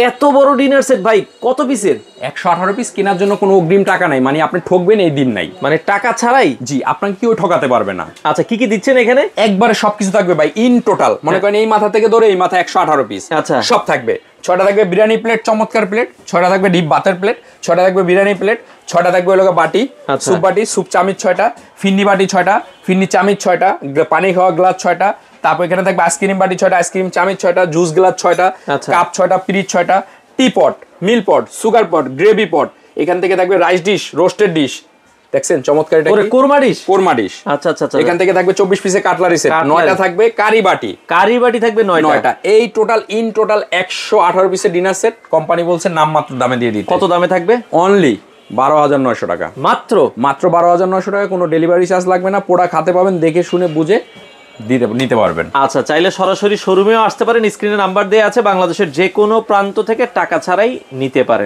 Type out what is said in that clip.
এত বড় dinner set ভাই, কত পিসের? 118 পিস কেনার জন্য কোনো অগ্রিম টাকা নাই, মানে আপনি ঠকবেন এই দিন নাই, মানে টাকা ছাড়াই? জি, আপনাকে কেউ ঠকাতে পারবে না। আচ্ছা, কি কি দিচ্ছেন এখানে? একবারে সবকিছু থাকবে ভাই, ইন টোটাল মনে করেন এই মাথা থেকে ধরে এই মাথা 118 পিস। আচ্ছা, সব থাকবে। 6টা থাকবে বিরিয়ানি প্লেট, চমৎকার প্লেট। 6টা থাকবে ডিপ ভাতের প্লেট। 6টা থাকবে বিরিয়ানি প্লেট। 6টা থাকবে হলো বাটি, স্যুপ বাটি, স্যুপ চামিচ 6টা, ফিন্নি বাটি 6টা, ফিন্নি চামিচ 6টা, পানি খাওয়া গ্লাস 6টা। তারপর এখানে থাকবে আইসক্রিম বাটি 6টা, আইসক্রিম চামিচ 6টা, জুস গ্লাস 6টা, কাপ 6টা, পিরিচ 6টা, টি পট, মিল পট, সুগার পট, গ্রেভি পট। এখান থেকে থাকবে রাইস ডিশ, রোস্টেড ডিশ। দেখছেন চমৎকার, এটা কি কোরমা ডিশ? কোরমা ডিশ। আচ্ছা আচ্ছা আচ্ছা। এখান থেকে থাকবে 24 পিসের কাটলারি সেট, 9টা থাকবে কারি বাটি। কারি বাটি থাকবে 9টা। এই টোটাল ইন টোটাল 118 পিসের ডিনার সেট। কোম্পানি বলছে নামমাত্র দামে দিয়ে দিতে। কত দামে থাকবে? অনলি 12,900 টাকা। মাত্র 12,900 টাকা। কোনো ডেলিভারি চার্জ লাগবে না। পোড়া খাতে পাবেন, দেখে শুনে বুঝে নিতে পারবেন। আচ্ছা, চাইলে সরাসরি শোরুমেও আসতে পারেন। স্ক্রিনে নাম্বার দেওয়া আছে, বাংলাদেশের যে কোনো প্রান্ত থেকে টাকা ছাড়াই নিতে পারেন।